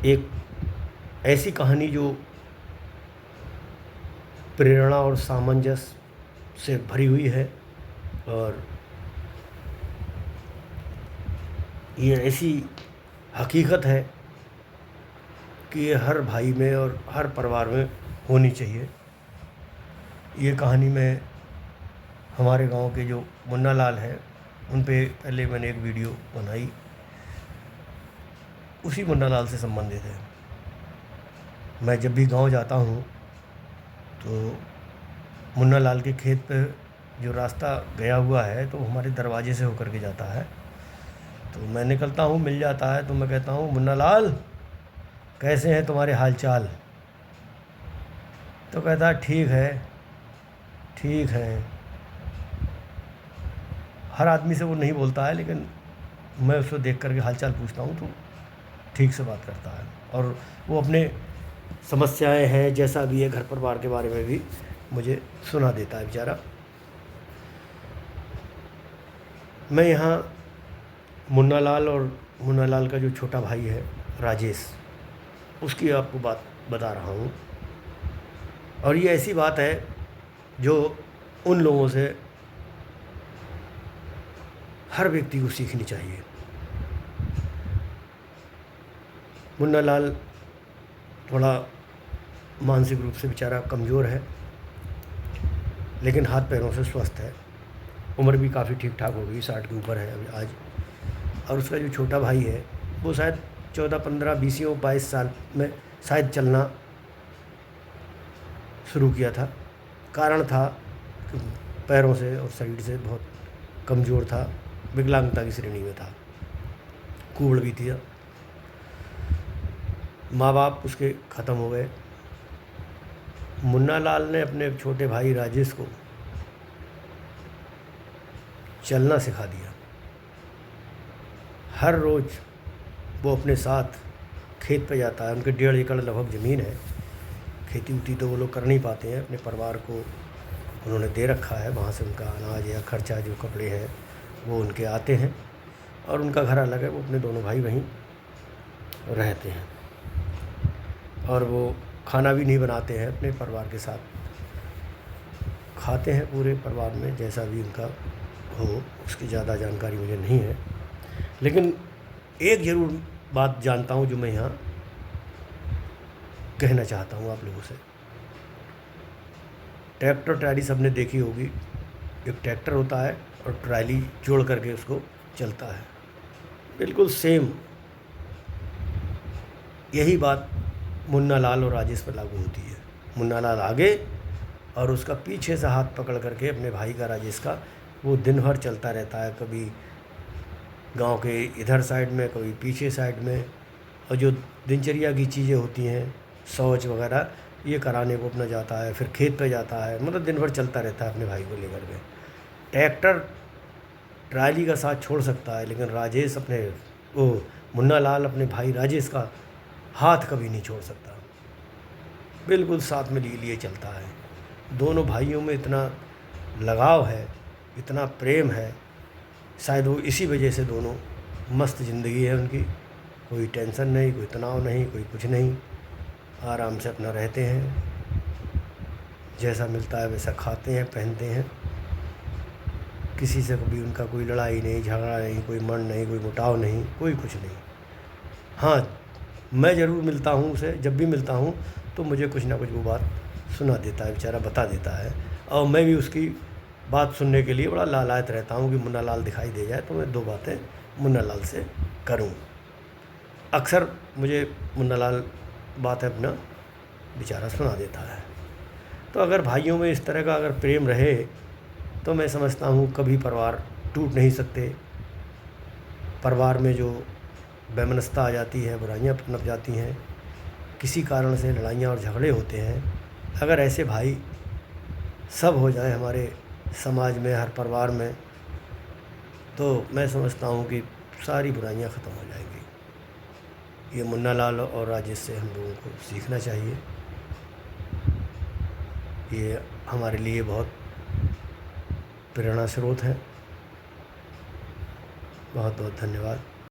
एक ऐसी कहानी जो प्रेरणा और सामंजस्य से भरी हुई है, और ये ऐसी हकीकत है कि ये हर भाई में और हर परिवार में होनी चाहिए। ये कहानी में हमारे गांव के जो मुन्ना लाल हैं उन पे पहले मैंने एक वीडियो बनाई, उसी मुन्ना लाल से संबंधित है। मैं जब भी गांव जाता हूं तो मुन्ना लाल के खेत पे जो रास्ता गया हुआ है तो हमारे दरवाजे से होकर के जाता है। तो मैं निकलता हूँ, मिल जाता है तो मैं कहता हूँ, मुन्ना लाल कैसे हैं तुम्हारे हाल चाल? तो कहता है ठीक है, ठीक है। हर आदमी से वो नहीं बोलता है, लेकिन मैं उसको देख करके हाल चाल पूछता हूँ तो ठीक से बात करता है, और वो अपने समस्याएं हैं जैसा भी है घर परिवार के बारे में भी मुझे सुना देता है बेचारा। मैं यहाँ मुन्ना लाल और मुन्ना लाल का जो छोटा भाई है राजेश, उसकी आपको बात बता रहा हूँ। और ये ऐसी बात है जो उन लोगों से हर व्यक्ति को सीखनी चाहिए। मुन्ना लाल थोड़ा मानसिक रूप से बेचारा कमज़ोर है, लेकिन हाथ पैरों से स्वस्थ है। उम्र भी काफ़ी ठीक ठाक हो गई, 60 के ऊपर है अभी आज। और उसका जो छोटा भाई है वो शायद 14, 15, 20, 22 साल में शायद चलना शुरू किया था। कारण था कि पैरों से और शरीर से बहुत कमज़ोर था, विकलांगता की श्रेणी में था, कुबड़ भी थी। माँ बाप उसके ख़त्म हो गए। मुन्ना लाल ने अपने छोटे भाई राजेश को चलना सिखा दिया। हर रोज़ वो अपने साथ खेत पे जाता है। उनके 1.5 एकड़ लगभग ज़मीन है। खेती उती तो वो लोग कर नहीं पाते हैं, अपने परिवार को उन्होंने दे रखा है, वहाँ से उनका अनाज या खर्चा जो कपड़े हैं वो उनके आते हैं, और उनका घर अलग है। वो अपने दोनों भाई वहीं रहते हैं, और वो खाना भी नहीं बनाते हैं, अपने परिवार के साथ खाते हैं पूरे परिवार में, जैसा भी उनका हो। उसकी ज़्यादा जानकारी मुझे नहीं है, लेकिन एक ज़रूर बात जानता हूँ जो मैं यहाँ कहना चाहता हूँ आप लोगों से। ट्रैक्टर ट्राली सबने देखी होगी। एक ट्रैक्टर होता है और ट्राली जोड़ करके उसको चलता है, बिल्कुल सेम यही बात मुन्ना लाल और राजेश पर लागू होती है। मुन्ना लाल आगे और उसका पीछे से हाथ पकड़ करके अपने भाई का, राजेश का, वो दिन भर चलता रहता है, कभी गांव के इधर साइड में, कभी पीछे साइड में। और जो दिनचर्या की चीज़ें होती हैं, शौच वगैरह, ये कराने को अपना जाता है, फिर खेत पे जाता है। मतलब दिन भर चलता रहता है अपने भाई को लेकर के। ट्रैक्टर ट्राली का साथ छोड़ सकता है, लेकिन राजेश अपने वो मुन्ना लाल अपने भाई राजेश का हाथ कभी नहीं छोड़ सकता, बिल्कुल साथ में लिए लिए चलता है। दोनों भाइयों में इतना लगाव है, इतना प्रेम है, शायद वो इसी वजह से दोनों मस्त ज़िंदगी है उनकी। कोई टेंशन नहीं, कोई तनाव नहीं, कोई कुछ नहीं, आराम से अपना रहते हैं, जैसा मिलता है वैसा खाते हैं, पहनते हैं। किसी से कभी उनका कोई लड़ाई नहीं, झगड़ा नहीं, कोई मन नहीं, कोई मुटाव नहीं, कोई कुछ नहीं। हाँ, मैं ज़रूर मिलता हूँ उसे, जब भी मिलता हूँ तो मुझे कुछ ना कुछ वो बात सुना देता है बेचारा, बता देता है। और मैं भी उसकी बात सुनने के लिए बड़ा लालायत रहता हूँ कि मुन्ना लाल दिखाई दे जाए तो मैं 2 बातें मुन्ना लाल से करूँ। अक्सर मुझे मुन्ना लाल बातें अपना बेचारा सुना देता है। तो अगर भाइयों में इस तरह का अगर प्रेम रहे तो मैं समझता हूँ कभी परिवार टूट नहीं सकते। परिवार में जो वैमनस्यता आ जाती है, बुराइयाँ पनप जाती हैं, किसी कारण से लड़ाइयाँ और झगड़े होते हैं, अगर ऐसे भाई सब हो जाए हमारे समाज में, हर परिवार में, तो मैं समझता हूँ कि सारी बुराइयाँ ख़त्म हो जाएंगी। ये मुन्ना लाल और राजेश से हम लोगों को सीखना चाहिए। ये हमारे लिए बहुत प्रेरणा स्रोत है। बहुत बहुत धन्यवाद।